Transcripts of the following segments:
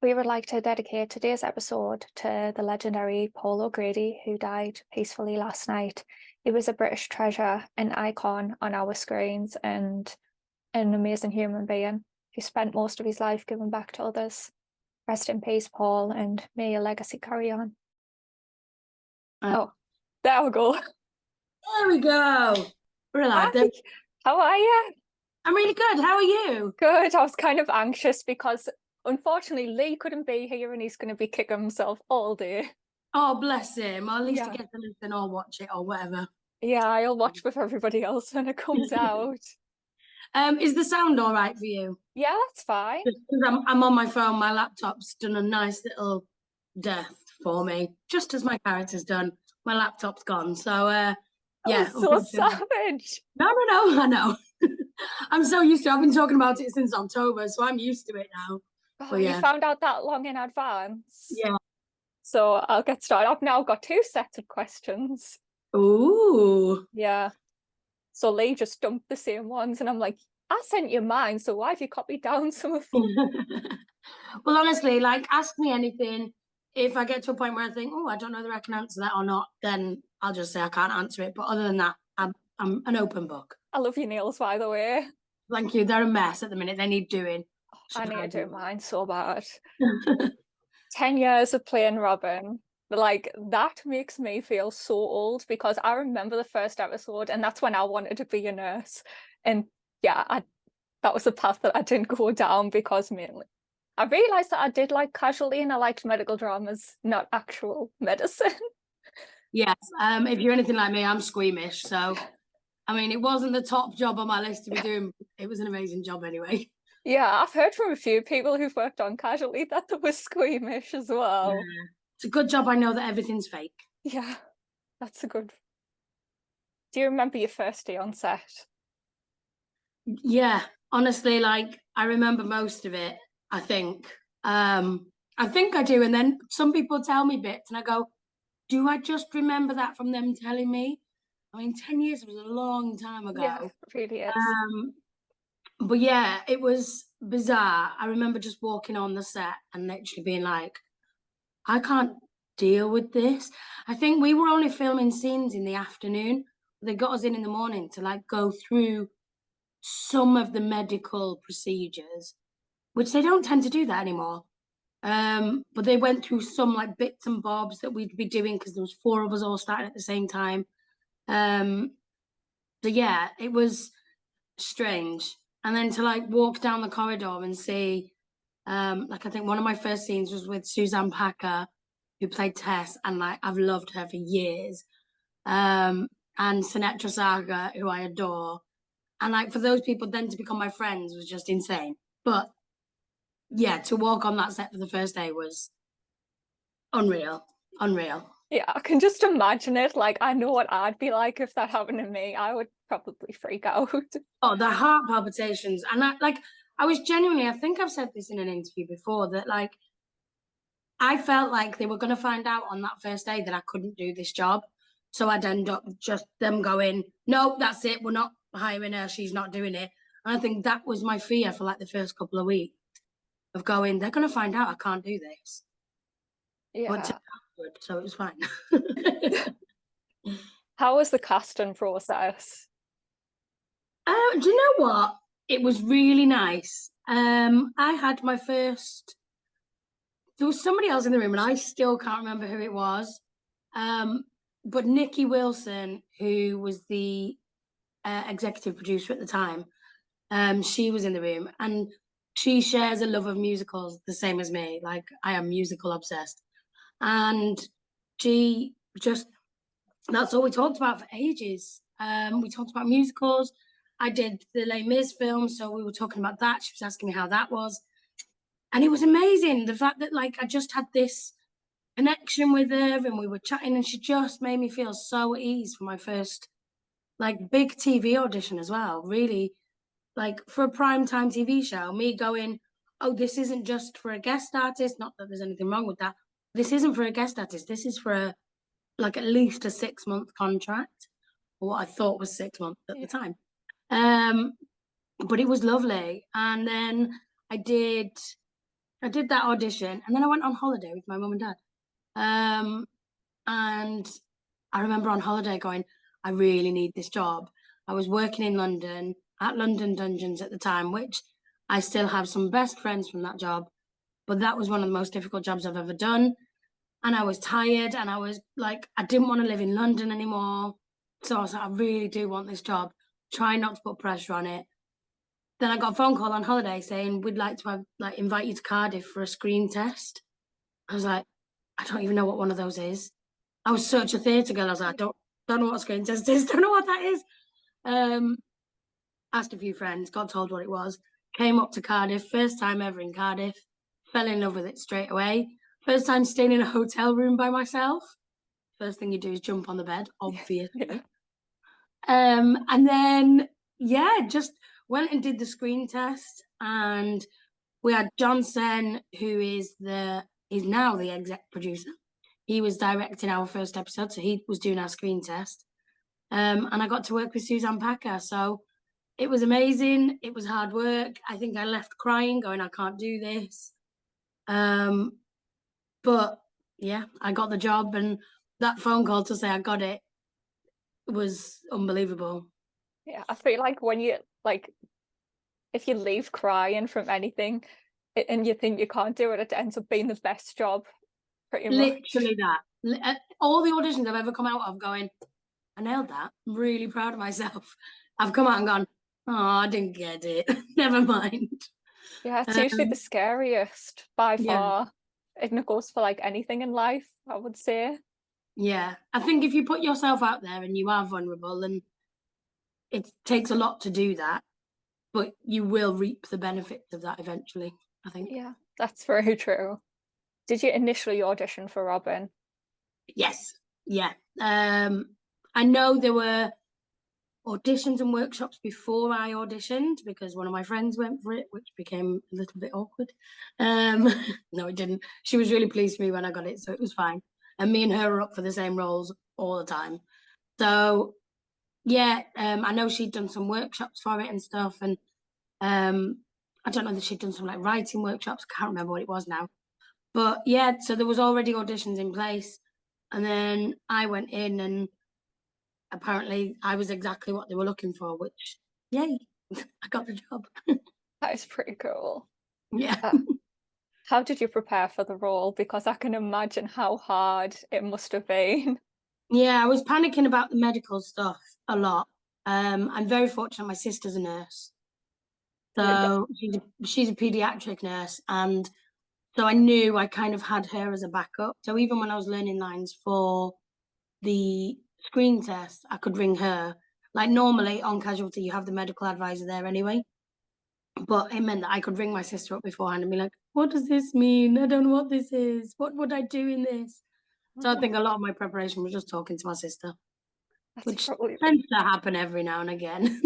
We would like to dedicate today's episode to the legendary Paul O'Grady, who died peacefully last night. He was a British treasure, an icon on our screens, and an amazing human being who spent most of his life giving back to others. Rest in peace, Paul, and may your legacy carry on. Oh, there we go. There we go. We're live. Hi, how are you? I'm really good. How are you? Good. I was kind of anxious because unfortunately Lee couldn't be here and he's going to be kicking himself all day. Oh, bless him. Or at least Yeah. he gets to listen or watch it or whatever. Yeah, I'll watch with everybody else when it comes out. Is the sound all right for you? Yeah, that's fine. Just 'cause I'm on my phone. My laptop's done a nice little death for me, just as my character's done. My laptop's gone. So, yeah. Oh, so savage. No, I know. I'm so used to it. I've been talking about it since October, so I'm used to it now. Oh, yeah. you found out that long in advance? Yeah. So I'll get started. I've now got 2 sets of questions. Ooh. Yeah. So Lee just dumped the same ones and I'm like, I sent you mine, so why have you copied down some of them? Well, honestly, like, ask me anything. If I get to a point where I think, oh, I don't know whether I can answer that or not, then I'll just say I can't answer it. But other than that, I'm an open book. I love your nails, by the way. Thank you. They're a mess at the minute. They need doing. I need to do mine so bad. 10 years of playing Robyn, like, that makes me feel so old because I remember the first episode and that's when I wanted to be a nurse. And yeah, that was the path that I didn't go down because mainly I realised that I did like Casualty and I liked medical dramas, not actual medicine. Yes. If you're anything like me, I'm squeamish. So, I mean, it wasn't the top job on my list to be doing. It was an amazing job anyway. Yeah, I've heard from a few people who've worked on Casualty that they were squeamish as well. Yeah. It's a good job I know that everything's fake. Yeah, that's a good. Do you remember your first day on set? Yeah, honestly, like, I remember most of it, I think. I think I do. And then some people tell me bits and I go, do I just remember that from them telling me? I mean, 10 years was a long time ago. Yeah, it really is. But yeah, it was bizarre. I remember just walking on the set and literally being like, I can't deal with this. I think we were only filming scenes in the afternoon. They got us in the morning to like go through some of the medical procedures, which they don't tend to do that anymore. But they went through some like bits and bobs that we'd be doing because there was 4 of us all starting at the same time. So yeah, it was strange. And then to like walk down the corridor and see, like, I think one of my first scenes was with Suzanne Packer, who played Tess, and like I've loved her for years. And Sinetra Saga, who I adore. And like for those people then to become my friends was just insane. But yeah, to walk on that set for the first day was unreal. Yeah, I can just imagine it. Like, I know what I'd be like if that happened to me. I would probably freak out. Oh, the heart palpitations. And I was genuinely, I think I've said this in an interview before, that like I felt like they were going to find out on that first day that I couldn't do this job. So I'd end up just them going, no, that's it. We're not hiring her. She's not doing it. And I think that was my fear for like the first couple of weeks of going, they're going to find out I can't do this. Yeah. But so it was fine. How was the casting process? Do you know what? It was really nice. I had my first. There was somebody else in the room, and I still can't remember who it was. But Nikki Wilson, who was the executive producer at the time, she was in the room, and she shares a love of musicals, the same as me. Like, I am musical obsessed, and she just. That's all we talked about for ages. We talked about musicals. I did the Les Mis film, so we were talking about that. She was asking me how that was. And it was amazing. The fact that like I just had this connection with her and we were chatting and she just made me feel so at ease for my first like big TV audition as well. Really, like for a primetime TV show, me going, oh, this isn't just for a guest artist. Not that there's anything wrong with that. This isn't for a guest artist. This is for like at least a 6-month contract, or what I thought was 6 months at the time. But it was lovely. And then I did I did that audition, and then I went on holiday with my mum and dad. And I remember on holiday going, I really need this job. I was working in London at London Dungeons at the time, which I still have some best friends from that job. But that was one of the most difficult jobs I've ever done. And I was tired, and I was like, I didn't want to live in London anymore. So I was like, I really do want this job. Try not to put pressure on it. Then I got a phone call on holiday saying, we'd like to invite you to Cardiff for a screen test. I was like, I don't even know what one of those is. I was such a theatre girl. I was like, I don't know what a screen test is. Don't know what that is. Asked a few friends, got told what it was. Came up to Cardiff, first time ever in Cardiff. Fell in love with it straight away. First time staying in a hotel room by myself. First thing you do is jump on the bed, obviously. Yeah. And then, just went and did the screen test. And we had Johnson, who is now the exec producer. He was directing our first episode, so he was doing our screen test. And I got to work with Suzanne Packer. So it was amazing. It was hard work. I think I left crying, going, I can't do this. But yeah, I got the job, and that phone call to say I got it was unbelievable. Yeah, I feel like when you if you leave crying from anything and you think you can't do it, it ends up being the best job, pretty much. Literally that. All the auditions I've ever come out of going, I nailed that. I'm really proud of myself. I've come out and gone, oh, I didn't get it. Never mind. Yeah, it's usually the scariest by Yeah. far. And it goes for like anything in life, I would say. Yeah. I think if you put yourself out there and you are vulnerable, and it takes a lot to do that, but you will reap the benefits of that eventually, I think. Yeah, that's very true. Did you initially audition for Robyn? Yes. Yeah. I know there were auditions and workshops before I auditioned because one of my friends went for it, which became a little bit awkward. No, it didn't. She was really pleased with me when I got it, so it was fine. And me and her were up for the same roles all the time. So yeah, I know she'd done some workshops for it and stuff, and I don't know that she'd done some like writing workshops. Can't remember what it was now. But yeah, so there was already auditions in place, and then I went in, and apparently I was exactly what they were looking for, which, yay, I got the job. That is pretty cool. Yeah. How did you prepare for the role? Because I can imagine how hard it must have been. Yeah, I was panicking about the medical stuff a lot. I'm very fortunate my sister's a nurse. So she's a pediatric nurse, and so I knew I kind of had her as a backup. So even when I was learning lines for the screen test, I could ring her. Like normally on Casualty, you have the medical advisor there anyway. But it meant that I could ring my sister up beforehand and be like, what does this mean? I don't know what this is. What would I do in this? So I think a lot of my preparation was just talking to my sister, which tends to happen every now and again.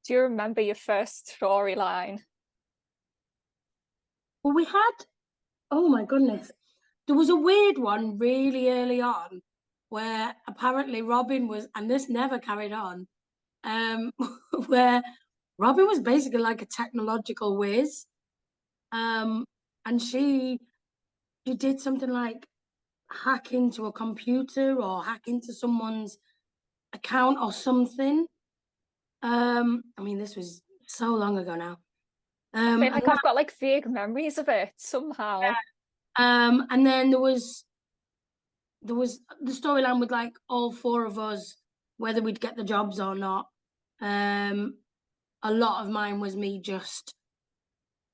Do you remember your first storyline? Well, we had, oh my goodness, there was a weird one really early on where apparently Robyn was, and this never carried on, where Robyn was basically like a technological whiz. And she did something like hack into a computer or hack into someone's account or something. I mean, this was so long ago now. I feel like I've got like vague memories of it somehow. Yeah. And then there was the storyline with like all four of us, whether we'd get the jobs or not. A lot of mine was me just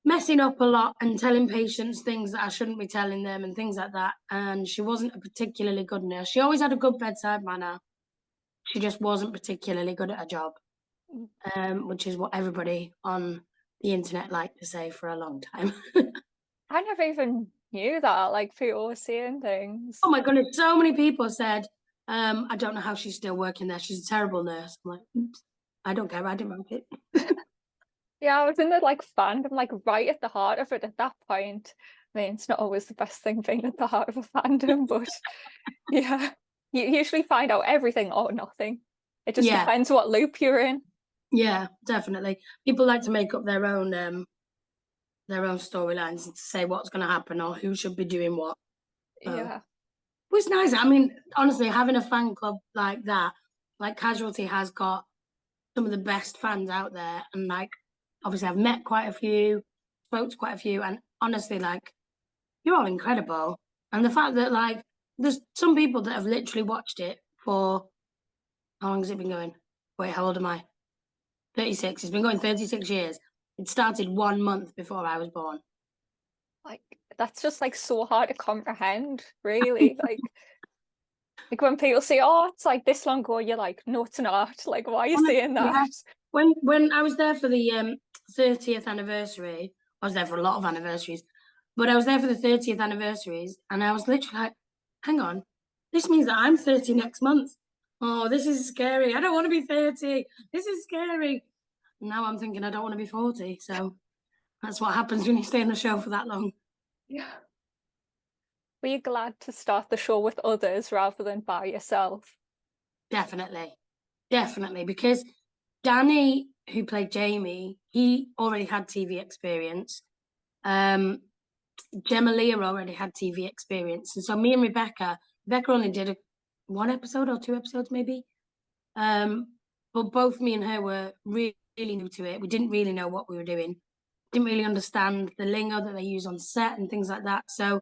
messing up a lot and telling patients things that I shouldn't be telling them and things like that. And she wasn't a particularly good nurse. She always had a good bedside manner. She just wasn't particularly good at her job, which is what everybody on the internet liked to say for a long time. I never even knew that, like people were saying things. Oh my goodness, so many people said, I don't know how she's still working there. She's a terrible nurse. I'm like, oops, I don't care, I didn't write it. Yeah, I was in the like fandom, like right at the heart of it at that point. I mean, it's not always the best thing being at the heart of a fandom, but yeah, you usually find out everything or nothing. It just depends what loop you're in. Yeah, definitely. People like to make up their own their own storylines and to say what's going to happen or who should be doing what. So, Yeah. it was nice. I mean, honestly, having a fan club like that, like Casualty has got some of the best fans out there. And like, obviously I've met quite a few, spoke to quite a few, and honestly, like, you're all incredible. And the fact that like, there's some people that have literally watched it for, how long has it been going? Wait, how old am I? 36. It's been going 36 years. It started 1 month before I was born. Like, that's just like so hard to comprehend, really. Like when people say, "Oh, it's like this long ago," you're like, "No, it's not." Like, why are you saying that? Yeah. When I was there for the 30th anniversary, I was there for a lot of anniversaries, but I was there for the 30th anniversaries, and I was literally like, hang on, this means that I'm 30 next month. Oh, this is scary. I don't want to be 30. This is scary. Now I'm thinking I don't want to be 40. So that's what happens when you stay on the show for that long. Yeah. Were you glad to start the show with others rather than by yourself? Definitely. Definitely. Because Danny, who played Jamie, he already had TV experience. Gemma Leah already had TV experience. And so me and Rebecca only did one episode or 2 episodes maybe. But both me and her were really, really new to it. We didn't really know what we were doing. Didn't really understand the lingo that they use on set and things like that. So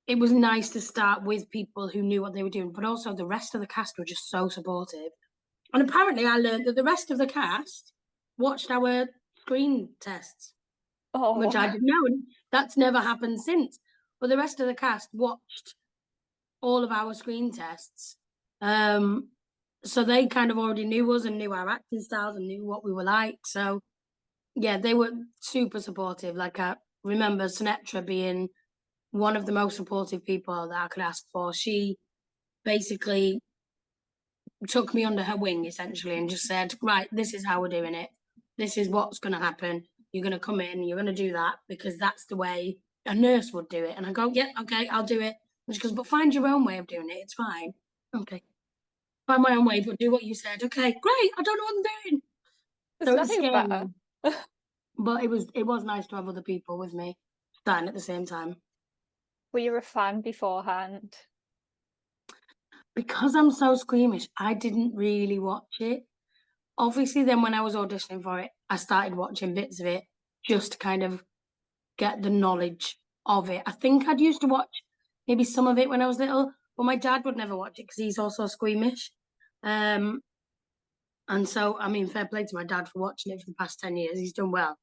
it was nice to start with people who knew what they were doing, but also the rest of the cast were just so supportive. And apparently I learned that the rest of the cast watched our screen tests, which I Oh, didn't know. And that's never happened since. But the rest of the cast watched all of our screen tests. So they kind of already knew us and knew our acting styles and knew what we were like. So yeah, they were super supportive. Like I remember Sinetra being one of the most supportive people that I could ask for. She basically took me under her wing essentially and just said, right, this is how we're doing it. This is what's going to happen. You're going to come in, you're going to do that because that's the way a nurse would do it. And I go, yeah, okay, I'll do it. And she goes, but find your own way of doing it. It's fine. Okay. Find my own way, but do what you said. Okay, great. I don't know what I'm doing. there's So it's nothing scary. better. But it was nice to have other people with me starting at the same time. Were you a fan beforehand? Because I'm so squeamish, I didn't really watch it. Obviously, then when I was auditioning for it, I started watching bits of it just to kind of get the knowledge of it. I think I'd used to watch maybe some of it when I was little, but my dad would never watch it because he's also squeamish. And so, I mean, fair play to my dad for watching it for the past 10 years. He's done well.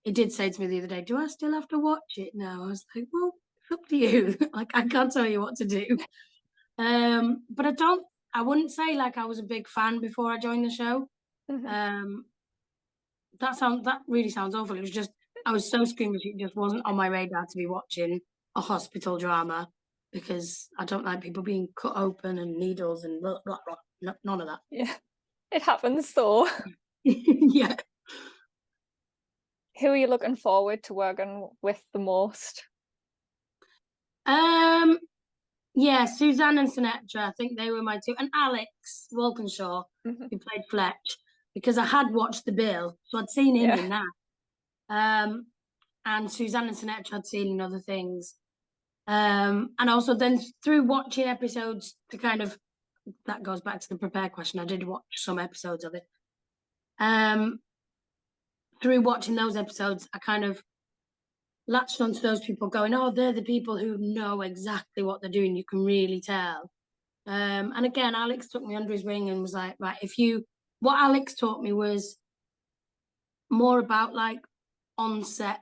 He did say to me the other day, do I still have to watch it now? I was like, well, it's up to you. Like, I can't tell you what to do. But I wouldn't say like I was a big fan before I joined the show. Mhm. That really sounds awful. It was just, I was so squeamish, it just wasn't on my radar to be watching a hospital drama because I don't like people being cut open and needles and blah, blah, blah. No, none of that. Yeah, it happens though. Yeah. Who are you looking forward to working with the most? Yeah, Suzanne and Sinetra, I think they were my two. And Alex Walkinshaw, Mhm. who played Fletch, because I had watched The Bill, so I'd seen him in Yeah. that. And Suzanne and Sinetra I'd seen in other things. And also then through watching episodes to kind of, that goes back to the prepare question, I did watch some episodes of it. Through watching those episodes, I kind of latched onto those people going, oh, they're the people who know exactly what they're doing. You can really tell. And again, Alex took me under his wing and was like, right, what Alex taught me was more about like on-set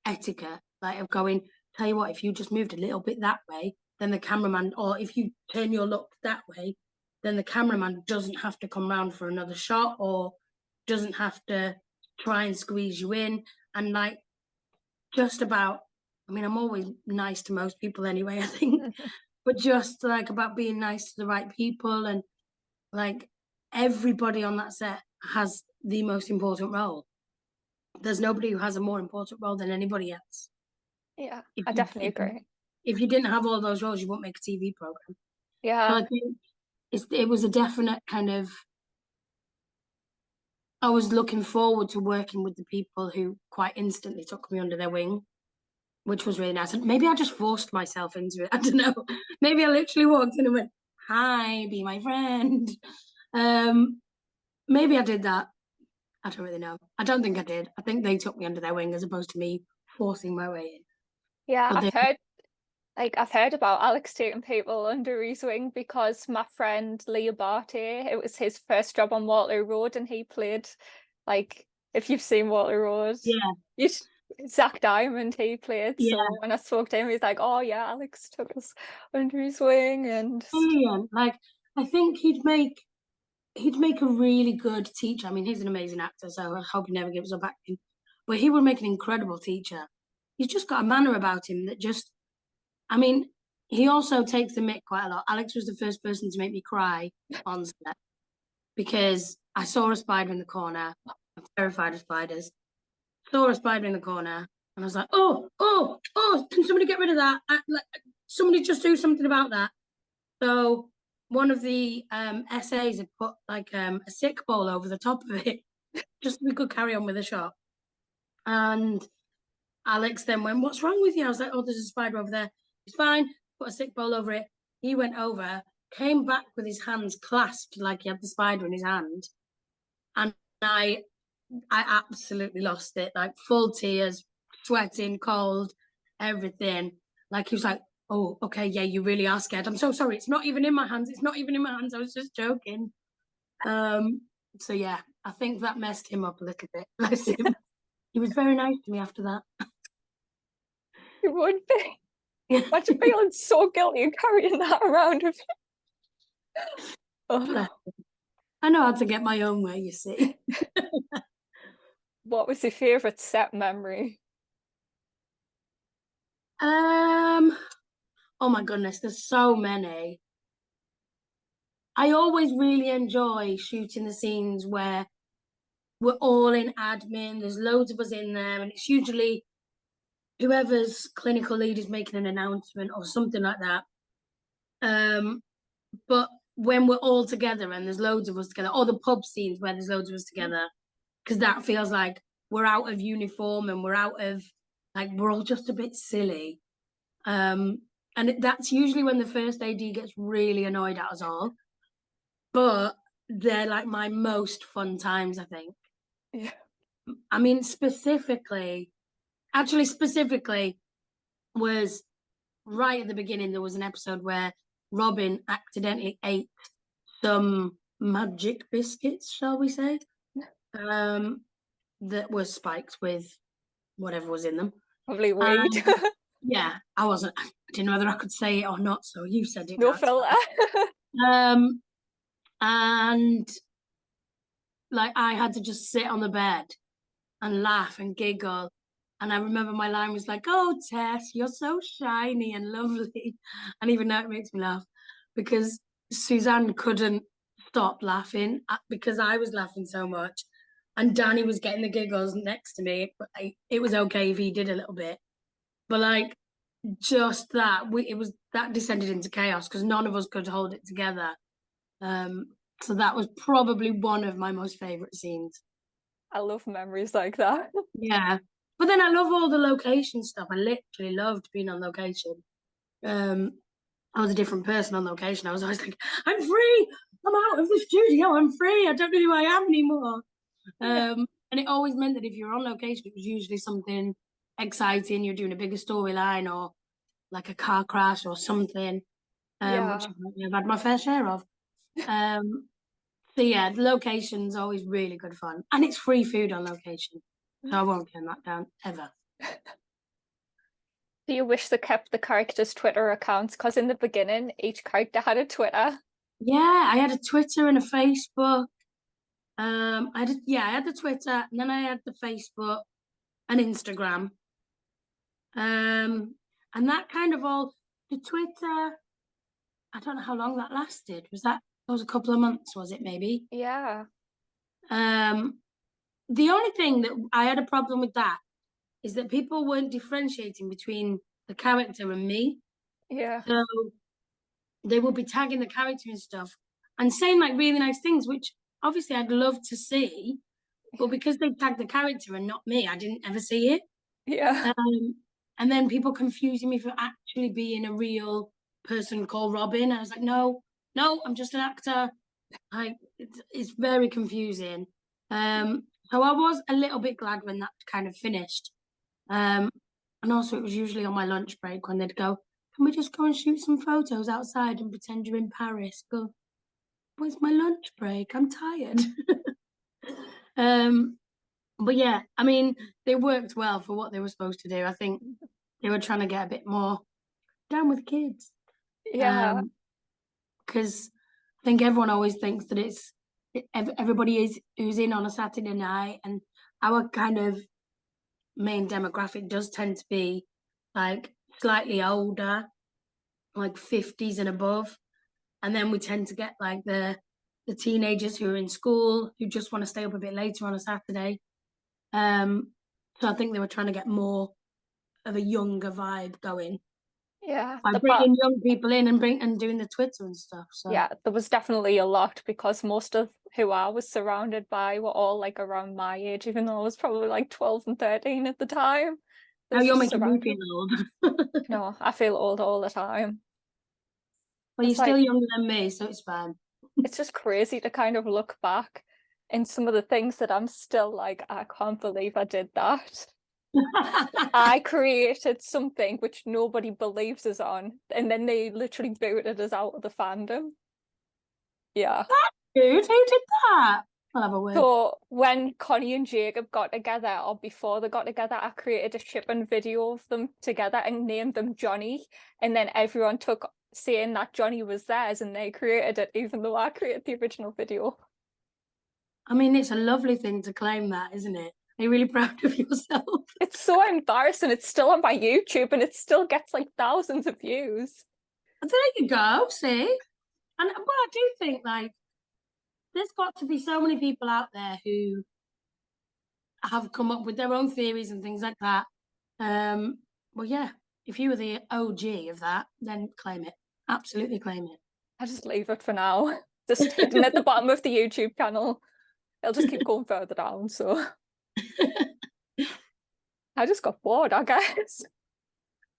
etiquette, like of going, tell you what, if you just moved a little bit that way, then the cameraman, or if you turn your look that way, then the cameraman doesn't have to come round for another shot or doesn't have to try and squeeze you in. And like, just about, I mean, I'm always nice to most people anyway, I think, but just like about being nice to the right people and like everybody on that set has the most important role. There's nobody who has a more important role than anybody else. Yeah, If I you definitely agree. if you didn't have all those roles, you wouldn't make a TV program. So Yeah. I think it was a definite kind of I was looking forward to working with the people who quite instantly took me under their wing, which was really nice. And maybe I just forced myself into it. I don't know. Maybe I literally walked in and went, "Hi, be my friend." Maybe I did that. I don't really know. I don't think I did. I think they took me under their wing as opposed to me forcing my way in. Yeah, But I've heard about Alex taking people under his wing because my friend Leah Barty, it was his first job on Waterloo Road, and he played, like, if you've seen Waterloo Road, yeah, you Zach Diamond he played. yeah, So when I spoke to him, he's like, "Oh yeah, Alex took us under his wing," and brilliant. Like, I think he'd make a really good teacher. I mean, he's an amazing actor, so I hope he never gives up acting. But he would make an incredible teacher. He's just got a manner about him that just, I mean, he also takes the mick quite a lot. Alex was the first person to make me cry on set because I saw a spider in the corner. I'm terrified of spiders. Saw a spider in the corner, and I was like, "Oh, oh, oh! Can somebody get rid of that? Somebody just do something about that." So one of the essays had put like a sick bowl over the top of it, just so we could carry on with the shot. And Alex then went, "What's wrong with you?" I was like, "Oh, there's a spider over there." It's fine. Put a sick bowl over it. He went over, came back with his hands clasped like he had the spider in his hand, and I absolutely lost it. Like full tears, sweating, cold, everything. Like he was like, "Oh, okay, yeah, you really are scared. I'm so sorry. It's not even in my hands. It's not even in my hands. I was just joking." So yeah, I think that messed him up a little bit. Bless him. He was very nice to me after that. it would be. Imagine feeling so guilty and carrying that around with you. Oh. I know how to get my own way, you see. What was your favorite set memory? Oh my goodness, there's so many. I always really enjoy shooting the scenes where we're all in admin, there's loads of us in there, and it's usually whoever's clinical lead is making an announcement or something like that. But when we're all together and there's loads of us together, or the pub scenes where there's loads of us together, because that feels like we're out of uniform and we're out of, like, we're all just a bit silly. And that's usually when the first AD gets really annoyed at us all. But they're like my most fun times, I think. Yeah. I mean, specifically was right at the beginning. There was an episode where Robyn accidentally ate some magic biscuits, shall we say, that were spiked with whatever was in them. Probably weed. Yeah, I didn't know whether I could say it or not, so you said it. No filter. And like I had to just sit on the bed and laugh and giggle. And I remember my line was like, "Oh, Tess, you're so shiny and lovely." And even now it makes me laugh because Suzanne couldn't stop laughing because I was laughing so much. And Danny was getting the giggles next to me. But it was okay if he did a little bit. But like just that, that descended into chaos because none of us could hold it together. So that was probably one of my most favorite scenes. I love memories like that. Yeah. But then I love all the location stuff. I literally loved being on location. I was a different person on location. I was always like, "I'm free. I'm out of the studio. I'm free. I don't know who I am anymore." And it always meant that if you're on location, it was usually something exciting. You're doing a bigger storyline or like a car crash or something, Yeah. which I've had my fair share of. So yeah, the location's always really good fun. And it's free food on location. So I won't turn that down ever. Do you wish they kept the characters' Twitter accounts? Because in the beginning, each character had a Twitter. Yeah, I had a Twitter and a Facebook. I had the Twitter and then I had the Facebook and Instagram. And that kind of all, the Twitter, I don't know how long that lasted. That was a couple of months, was it maybe? Yeah. The only thing that I had a problem with that is that people weren't differentiating between the character and me. Yeah. So they would be tagging the character and stuff and saying like really nice things, which obviously I'd love to see. but because they tagged the character and not me, I didn't ever see it. Yeah. And then people confusing me for actually being a real person called Robyn. I was like, no, I'm just an actor. Like, it's very confusing. So I was a little bit glad when that kind of finished. And also it was usually on my lunch break when they'd go, can we just go and shoot some photos outside and pretend you're in Paris? Go, where's my lunch break? I'm tired. But yeah, I mean, they worked well for what they were supposed to do. I think they were trying to get a bit more down with kids. Yeah. Because I think everyone always thinks that everybody is who's in on a Saturday night, and our kind of main demographic does tend to be like slightly older, like 50s and above, and then we tend to get like the teenagers who are in school who just want to stay up a bit later on a Saturday. So I think they were trying to get more of a younger vibe going Yeah. by bringing young people in and doing the Twitter and stuff. So yeah, there was definitely a lot because most of who I was surrounded by were all like around my age, even though I was probably like 12 and 13 at the time. now you're making me feel old. No, I feel old all the time. Well, you're It's still like, younger than me, so it's fine. it's just crazy to kind of look back in some of the things that I'm still like, I can't believe I did that. I created something which nobody believes us on, and then they literally booted us out of the fandom. Yeah. Dude, who did that? I'll have a word. So when Connie and Jacob got together, or before they got together, I created a shipping video of them together and named them Johnny. And then everyone took saying that Johnny was theirs and they created it, even though I created the original video. I mean, it's a lovely thing to claim that, isn't it? Are you really proud of yourself? It's so embarrassing. It's still on my YouTube and it still gets like thousands of views. There you go, see? And but I do think like there's got to be so many people out there who have come up with their own theories and things like that. Well, yeah, if you were the OG of that, then claim it. Absolutely claim it. I just leave it for now. Just hidden at the bottom of the YouTube channel. It'll just keep going further down, so I just got bored, I guess.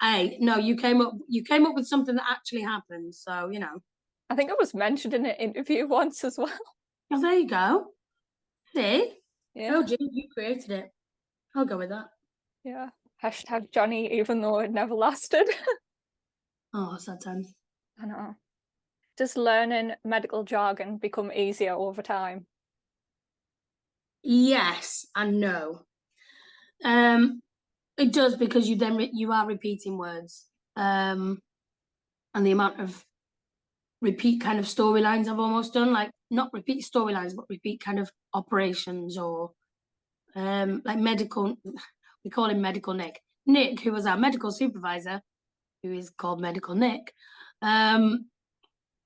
Hey, no, you came up with something that actually happened, so you know. I think it was mentioned in an interview once as well. Oh, there you go. See? Yeah. Oh, Jim, you created it. I'll go with that. Yeah. Hashtag Johnny, even though it never lasted. Oh, sad times. I know. Does learning medical jargon become easier over time? Yes and no. It does because you are repeating words. And the amount of repeat kind of storylines I've almost done, like not repeat storylines, but repeat kind of operations or like medical. We call him Medical Nick. Nick, who was our medical supervisor, who is called Medical Nick. Honestly,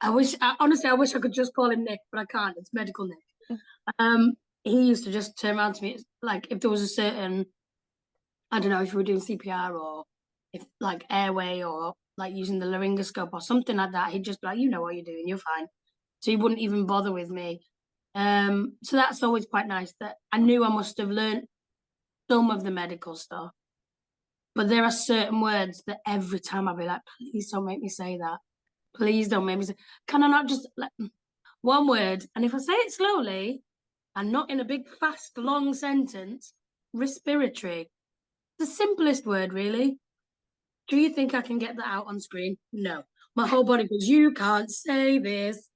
I wish I could just call him Nick, but I can't. It's Medical Nick. He used to just turn around to me, like if there was a certain, I don't know, if we were doing CPR or if like airway or like using the laryngoscope or something like that, he'd just be like, you know what you're doing, you're fine. So he wouldn't even bother with me. So that's always quite nice that I knew I must have learned some of the medical stuff. But there are certain words that every time I'll be like, please don't make me say that. Please don't make me say, can I not just like one word? And if I say it slowly and not in a big, fast, long sentence, respiratory. The simplest word, really. Do you think I can get that out on screen? No. My whole body goes, you can't say this.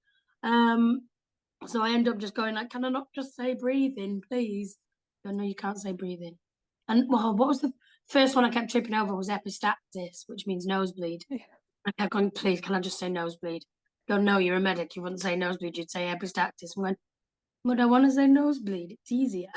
So I end up just going like, can I not just say breathing, please? No, you can't say breathing. And well, what was the first one I kept tripping over was epistaxis, which means nosebleed. Yeah. I kept going, please, can I just say nosebleed? Go, no, you're a medic. You wouldn't say nosebleed, you'd say epistaxis. I'm going, but I want to say nosebleed. It's easier.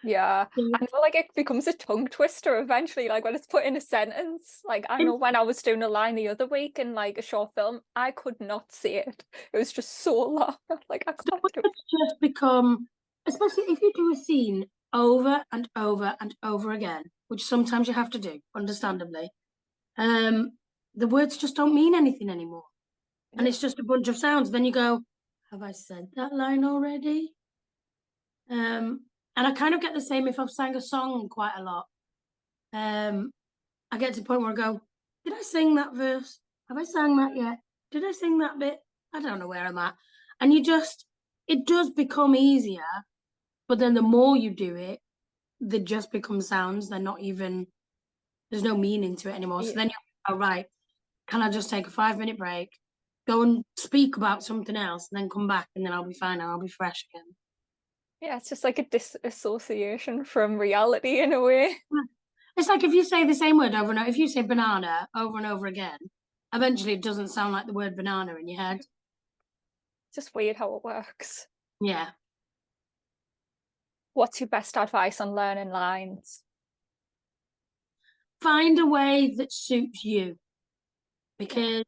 Yeah, I feel like it becomes a tongue twister eventually, like when it's put in a sentence. Like I know when I was doing a line the other week in like a short film, I could not say it. It was just so long. Like I can't do it. It's just become, especially if you do a scene over and over and over again, which sometimes you have to do, understandably. The words just don't mean anything anymore. And it's just a bunch of sounds. Then you go, have I said that line already? And I kind of get the same if I've sang a song quite a lot. I get to the point where I go, did I sing that verse? Have I sang that yet? Did I sing that bit? I don't know where I'm at. And it does become easier, but then the more you do it, they just become sounds. They're not even, there's no meaning to it anymore. So then you're right, can I just take a 5-minute break, go and speak about something else, and then come back, and then I'll be fine and I'll be fresh again. Yeah, it's just like a disassociation from reality in a way. It's like if you say the same word over and over, if you say banana over and over again, eventually it doesn't sound like the word banana in your head. It's just weird how it works. Yeah. What's your best advice on learning lines? Find a way that suits you, because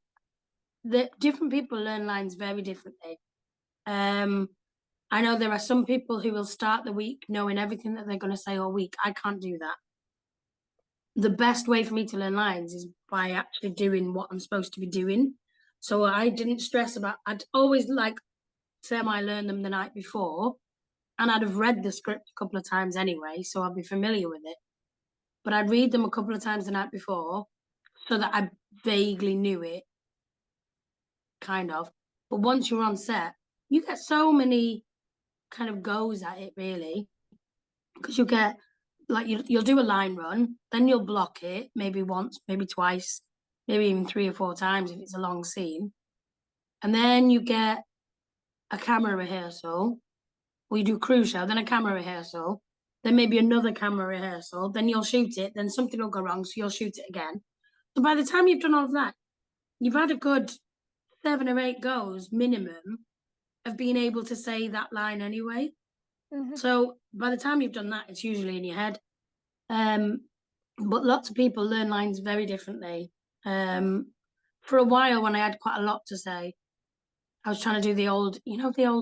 the different people learn lines very differently. I know there are some people who will start the week knowing everything that they're going to say all week. I can't do that. The best way for me to learn lines is by actually doing what I'm supposed to be doing. So I didn't stress about, I'd always like I learned them the night before, and I'd have read the script a couple of times anyway, so I'd be familiar with it. But I'd read them a couple of times the night before so that I vaguely knew it, kind of. But once you're on set, you get so many kind of goes at it, really, because you get like you'll do a line run, then you'll block it maybe once, maybe twice, maybe even 3 or 4 times if it's a long scene, and then you get a camera rehearsal, or you do crew show, then a camera rehearsal, then maybe another camera rehearsal, then you'll shoot it, then something will go wrong, so you'll shoot it again. So by the time you've done all of that, you've had a good 7 or 8 goes minimum of being able to say that line anyway. So by the time you've done that, it's usually in your head. But lots of people learn lines very differently. For a while, when I had quite a lot to say, I was trying to do the old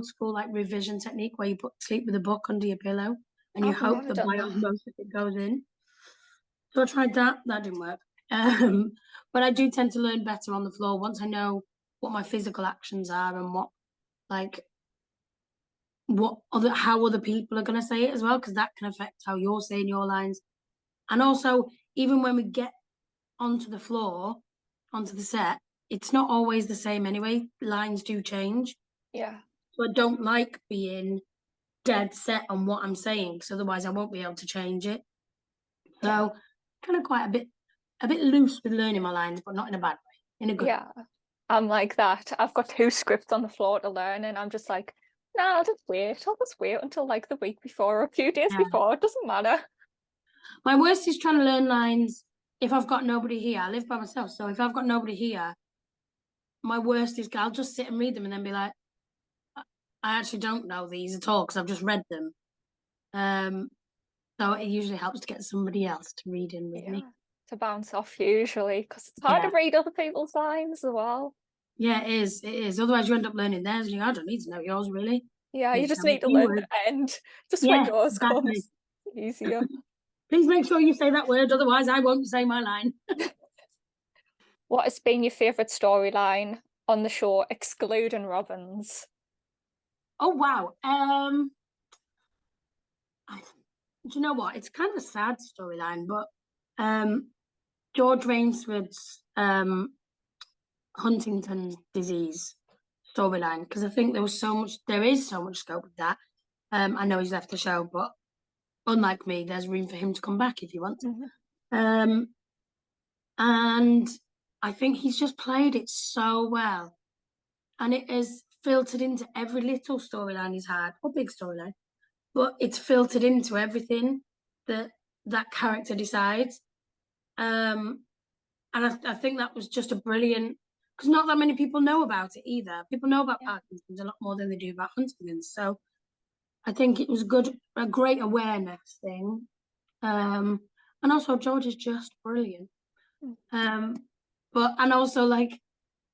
school like revision technique where you sleep with a book under your pillow and you I've hope never that done by that. osmosis it goes in. So I tried that. That didn't work. But I do tend to learn better on the floor once I know what my physical actions are and how other people are going to say it as well, because that can affect how you're saying your lines. And also, even when we get onto the floor, onto the set, it's not always the same anyway. Lines do change. Yeah. So I don't like being dead set on what I'm saying, because otherwise I won't be able to change it. So kind of quite a bit loose with learning my lines, but not in a bad way, in a good way. Yeah. I'm like that. I've got 2 scripts on the floor to learn, and I'm just like, no, I'll just wait. I'll just wait until like the week before or a few days before. It doesn't matter. My worst is trying to learn lines if I've got nobody here. I live by myself, so if I've got nobody here, my worst is I'll just sit and read them and then be like, I actually don't know these at all because I've just read them. So it usually helps to get somebody else to read in with me. To bounce off usually, because it's hard to read other people's lines as well. Yeah, it is. It is. Otherwise, you end up learning theirs, and I don't need to know yours, really. Yeah, you just Know a need to few learn words. the end. Just when Yeah, yours exactly. comes easier. Please make sure you say that word, otherwise I won't say my line. What has been your favourite storyline on the show, excluding Robyn's? Oh wow. Do you know what? It's kind of a sad storyline, but George Rainsford's Huntington's disease storyline, because I think there is so much scope with that. I know he's left the show, but unlike me, there's room for him to come back if he wants. And I think he's just played it so well, and it has filtered into every little storyline he's had, or big storyline, but it's filtered into everything that character decides. And I think that was just a brilliant, because not that many people know about it either. People know about Parkinson's a lot more than they do about Huntington's. So I think it was a great awareness thing. And also George is just brilliant. And also like,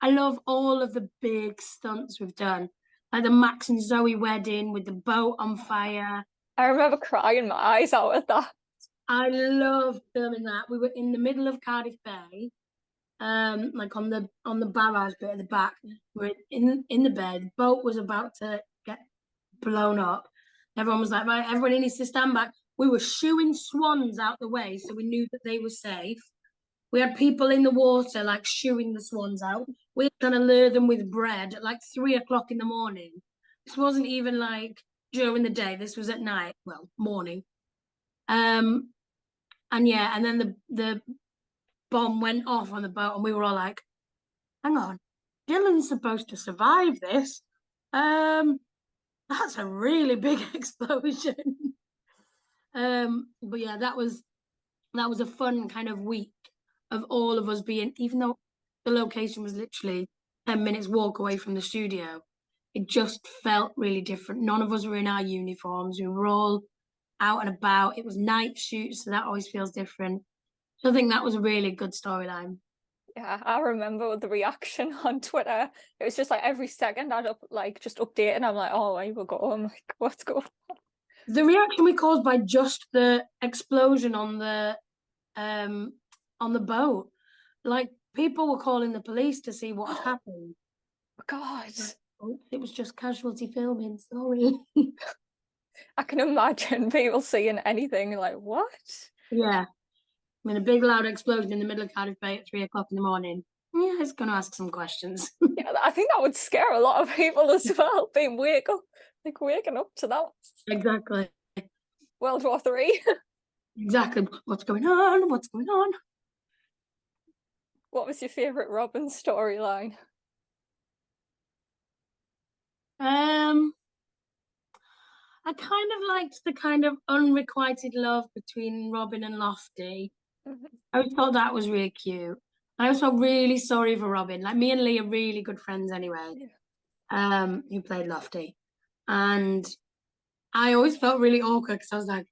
I love all of the big stunts we've done, like the Max and Zoe wedding with the boat on fire. I remember crying my eyes out at that. I love filming that. We were in the middle of Cardiff Bay, like on the barrage bit at the back. We're in the bed. The boat was about to get blown up. Everyone was like, right, everybody needs to stand back. We were shooing swans out the way, so we knew that they were safe. We had people in the water, like, shooing the swans out. We were trying to lure them with bread at like 3 o'clock in the morning. This wasn't even like during the day. This was at night, well, morning. And yeah, and then the bomb went off on the boat, and we were all like, hang on, Dylan's supposed to survive this. That's a really big explosion. But yeah, that was a fun kind of week of all of us being, even though the location was literally 10 minutes walk away from the studio, it just felt really different. None of us were in our uniforms. We were all out and about. It was night shoots, so that always feels different. So I think that was a really good storyline. Yeah, I remember the reaction on Twitter. It was just like every second I'd just update, and I'm like, oh, here we go. I'm like, what's going on? The reaction we caused by just the explosion on the boat, like, people were calling the police to see what had happened. God, Oh, it was just Casualty filming, sorry. I can imagine people seeing anything like, what? Yeah. I mean, a big loud explosion in the middle of Cardiff Bay at 3 o'clock in the morning. Yeah, it's going to ask some questions. Yeah, I think that would scare a lot of people as well, being waking up to that. Exactly. World War III. Exactly. What's going on? What's going on? What was your favourite Robyn storyline? I kind of liked the kind of unrequited love between Robyn and Lofty. I always thought that was really cute. I always felt really sorry for Robyn. Like, me and Lee are really good friends anyway. Who played Lofty. And I always felt really awkward because I was like,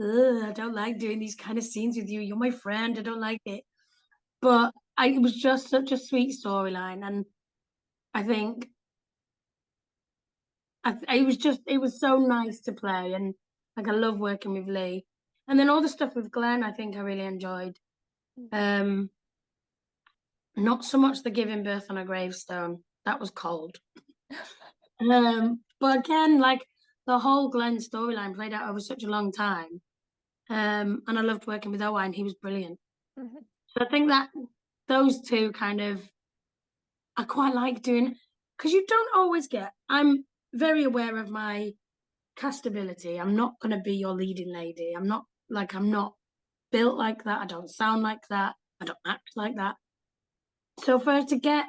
I don't like doing these kind of scenes with you. You're my friend. I don't like it. But it was just such a sweet storyline. And I think it was so nice to play. And like, I love working with Lee. And then all the stuff with Glenn, I think I really enjoyed. Not so much the giving birth on a gravestone. That was cold. But again, like, the whole Glenn storyline played out over such a long time. And I loved working with Owen. He was brilliant. So I think that those two kind of, I quite like doing, because you don't always get, I'm very aware of my castability. I'm not going to be your leading lady. I'm not built like that. I don't sound like that. I don't act like that. So for her to get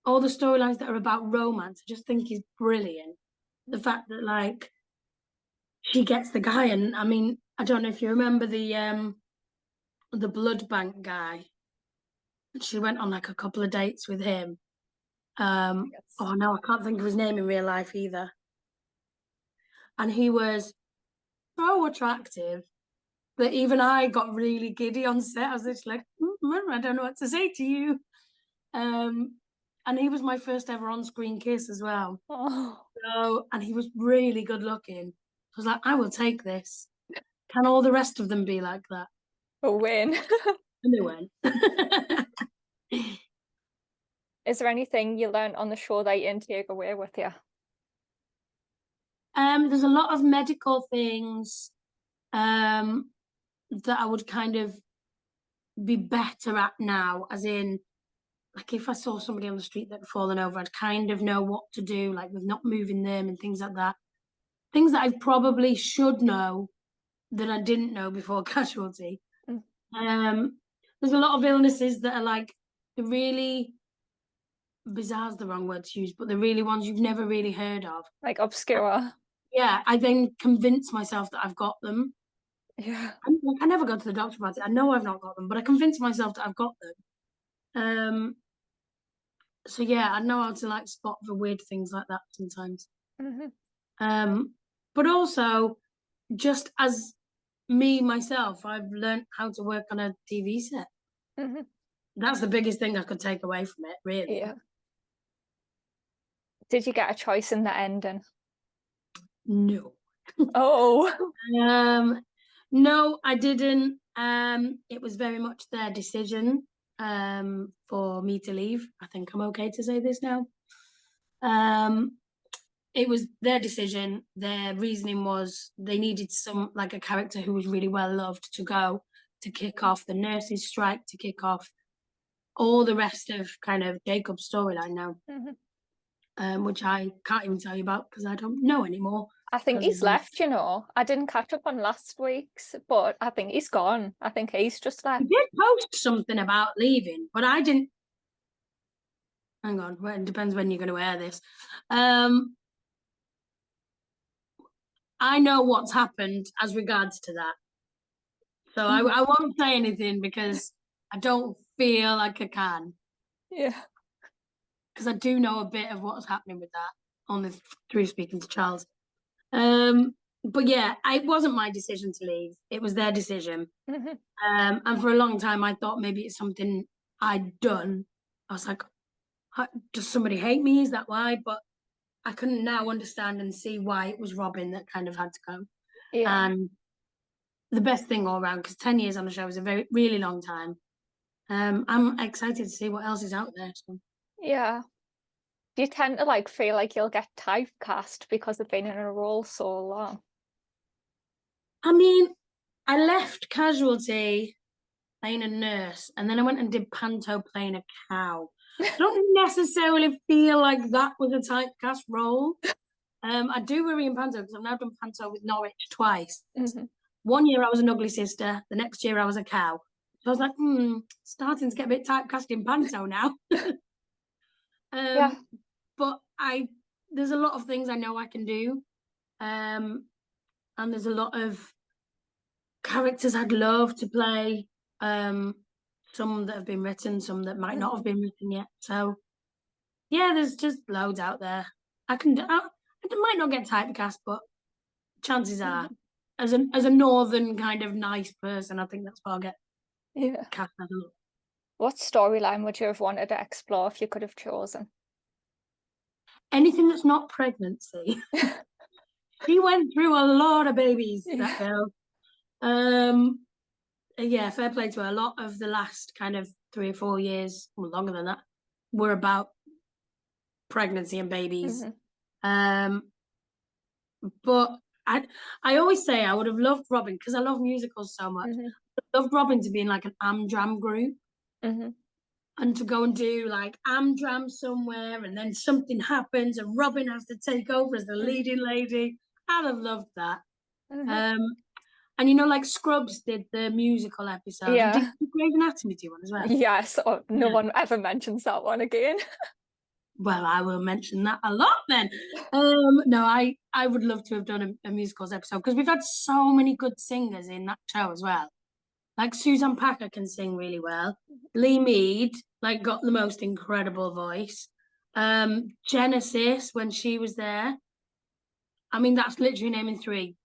all the storylines that are about romance, I just think is brilliant. The fact that, like, she gets the guy, and I mean, I don't know if you remember the blood bank guy. She went on like a couple of dates with him. Yes. Oh no, I can't think of his name in real life either. And he was so attractive that even I got really giddy on set. I was just like, I don't know what to say to you. And he was my first ever on-screen kiss as well. Oh. So, and he was really good looking. I was like, I will take this. Can all the rest of them be like that? A win. And they went. Is there anything you learned on the show that you didn't take away with you? There's a lot of medical things that I would kind of be better at now, as in, like, if I saw somebody on the street that had fallen over, I'd kind of know what to do, like with not moving them and things like that. Things that I probably should know that I didn't know before Casualty. There's a lot of illnesses that are like really bizarre is the wrong word to use, but the really ones you've never really heard of. Like obscure. Yeah, I then convince myself that I've got them. Yeah. I never go to the doctor about it. I know I've not got them, but I convince myself that I've got them. So yeah, I know how to, like, spot the weird things like that sometimes. But also, just as me myself, I've learned how to work on a TV set. That's the biggest thing I could take away from it, really. Yeah. Did you get a choice in the ending? No. Oh. No, I didn't. It was very much their decision for me to leave. I think I'm okay to say this now. it was their decision. Their reasoning was they needed a character who was really well loved to go to kick off the nurses' strike, to kick off all the rest of kind of Jacob's storyline now, which I can't even tell you about because I don't know anymore. I think he's left, you know. I didn't catch up on last week's, but I think he's gone. I think he's just left. He did post something about leaving, but I didn't. Hang on, well, it depends when you're going to air this. I know what's happened as regards to that. So I won't say anything because I don't feel like I can. Yeah. Because I do know a bit of what's happening with that only through speaking to Charles. But yeah, it wasn't my decision to leave. It was their decision. And for a long time, I thought maybe it's something I'd done. I was like, does somebody hate me? Is that why? But I couldn't now understand and see why it was Robyn that kind of had to go. Yeah. And the best thing all around, because 10 years on the show is a really long time. I'm excited to see what else is out there. So. Yeah. Do you tend to like feel like you'll get typecast because of being in a role so long? I mean, I left Casualty playing a nurse, and then I went and did Panto playing a cow. I don't necessarily feel like that was a typecast role. I do worry in Panto because I've now done Panto with Norwich twice. 1 year I was an ugly sister, the next year I was a cow. So I was like, starting to get a bit typecast in Panto now. Yeah. But there's a lot of things I know I can do. And there's a lot of characters I'd love to play. Some that have been written, some that might not have been written yet. So yeah, there's just loads out there. I might not get typecast, but chances are, as a northern kind of nice person, I think that's what I'll get. Yeah. Cast as. What storyline would you have wanted to explore if you could have chosen? Anything that's not pregnancy. She went through a lot of babies, that girl. Yeah, fair play to her. A lot of the last kind of 3 or 4 years, or longer than that, were about pregnancy and babies. But I always say I would have loved Robyn because I love musicals so much. I loved Robyn to be in like an Amdram group and to go and do like Amdram somewhere, and then something happens and Robyn has to take over as the leading lady. I'd have loved that. And you know, like Scrubs did the musical episode. Yeah. Did Grey's Anatomy do one as well? Yes. No one ever mentions that one again. Well, I will mention that a lot then. No, I would love to have done a musicals episode because we've had so many good singers in that show as well. Like Suzanne Packer can sing really well. Lee Mead, like, got the most incredible voice. Genesis, when she was there. I mean, that's literally naming 3.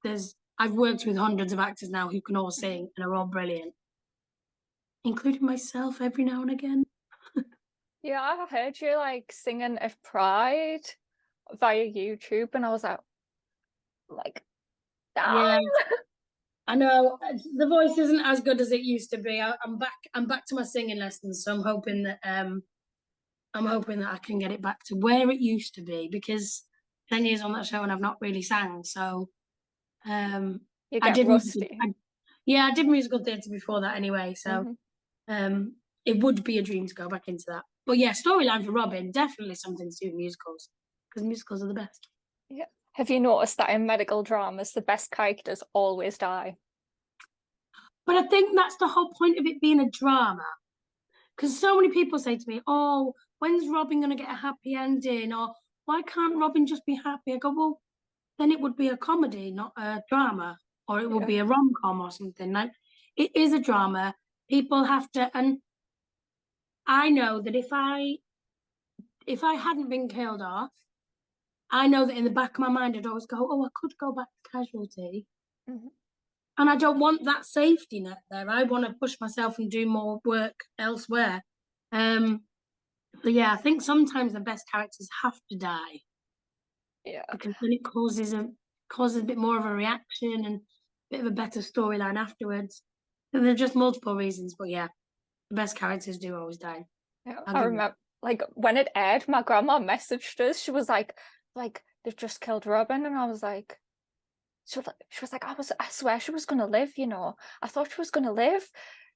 I've worked with hundreds of actors now who can all sing and are all brilliant, including myself every now and again. Yeah, I heard you like singing at Pride via YouTube, and I was like, damn. Yeah, I know the voice isn't as good as it used to be. I'm back to my singing lessons, so I'm hoping that I can get it back to where it used to be, because 10 years on that show and I've not really sang. So you get rusty. I did musical theatre before that anyway, so it would be a dream to go back into that. But yeah, storyline for Robyn, definitely something to do with musicals, because musicals are the best. Yeah. Have you noticed that in medical dramas, the best characters always die? But I think that's the whole point of it being a drama. Because so many people say to me, oh, when's Robyn going to get a happy ending? Or why can't Robyn just be happy? I go, well, then it would be a comedy, not a drama. Or it would be a rom-com or something. Like, it is a drama. People have to, and I know that if I hadn't been killed off, I know that in the back of my mind I'd always go, oh, I could go back to Casualty. And I don't want that safety net there. I want to push myself and do more work elsewhere. But yeah, I think sometimes the best characters have to die. Yeah. Because then it causes a bit more of a reaction and a bit of a better storyline afterwards. And there are just multiple reasons, but yeah, the best characters do always die. Yeah, I remember, like, when it aired, my grandma messaged us. She was like, they've just killed Robyn. And I was like, she was like, I swear she was gonna live, you know. I thought she was gonna live.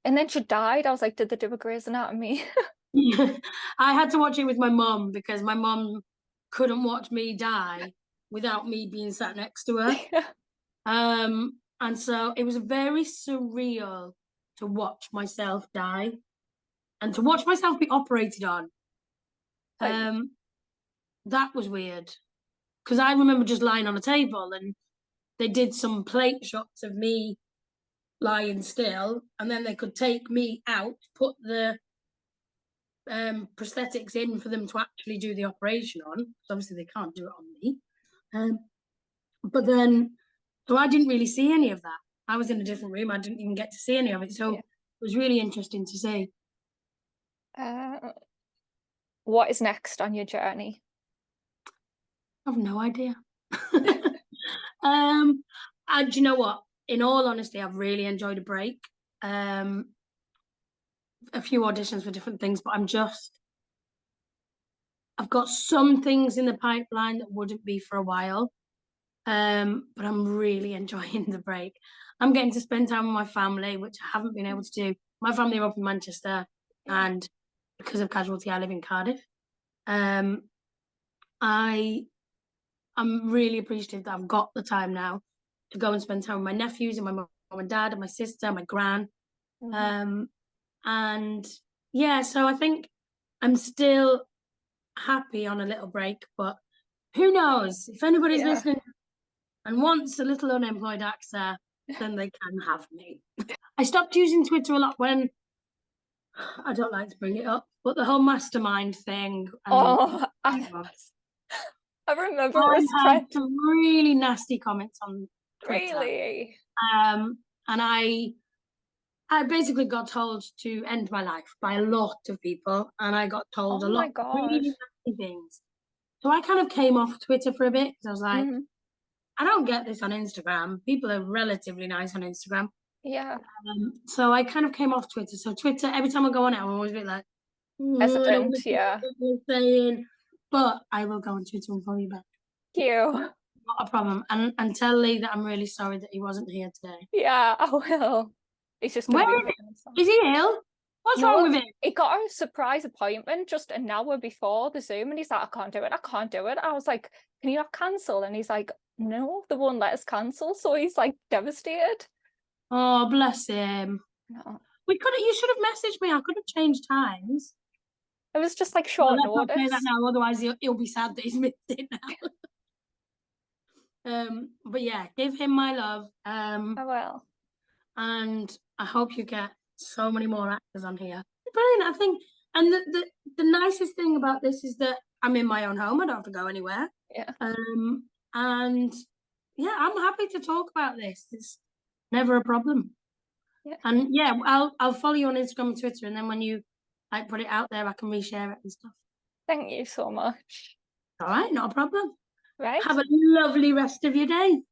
And then she died. I was like, did they do a Grey's Anatomy? I had to watch it with my mum because my mum couldn't watch me die without me being sat next to her. And so it was very surreal to watch myself die and to watch myself be operated on. That was weird because I remember just lying on a table and they did some plate shots of me lying still, and then they could take me out, put the prosthetics in for them to actually do the operation on. So obviously they can't do it on me. But then, so I didn't really see any of that. I was in a different room. I didn't even get to see any of it. So it was really interesting to see. What is next on your journey? I have no idea. And you know what? In all honesty, I've really enjoyed a break. A few auditions for different things, but I've got some things in the pipeline that wouldn't be for a while. But I'm really enjoying the break. I'm getting to spend time with my family, which I haven't been able to do. My family are up in Manchester, and because of Casualty, I live in Cardiff. I'm really appreciative that I've got the time now to go and spend time with my nephews and my mum and dad and my sister, my gran. And yeah, so I think I'm still happy on a little break, but who knows? If anybody's listening and wants a little unemployed actor, then they can have me. I stopped using Twitter a lot when, I don't like to bring it up, but the whole mastermind thing. I remember I had some really nasty comments on Twitter. Really? And I basically got told to end my life by a lot of people, and I got told a lot of really nasty things. So I kind of came off Twitter for a bit because I was like, I don't get this on Instagram. People are relatively nice on Instagram. Yeah. So I kind of came off Twitter. So Twitter, every time I go on it, I'm always a bit like, hesitant, saying, but I will go on Twitter and follow you back. Thank you. Not a problem. And tell Lee that I'm really sorry that he wasn't here today. Yeah, I will. He's just Where is he ill? What's wrong with him? He got a surprise appointment just an hour before the Zoom, and he's like, I can't do it. I was like, can you not cancel? And he's like, no, they won't let us cancel. So he's like devastated. Oh, bless him. No. You should have messaged me. I could have changed times. It was just like short notice. Let's not say that now, otherwise he'll be sad that he's missed it now. But yeah, give him my love. I will. And I hope you get so many more actors on here. Brilliant, I think. And the nicest thing about this is that I'm in my own home. I don't have to go anywhere. Yeah. And yeah, I'm happy to talk about this. It's never a problem. Yeah. And yeah, I'll follow you on Instagram and Twitter, and then when you like put it out there, I can reshare it and stuff. Thank you so much. All right, not a problem. Right. Have a lovely rest of your day.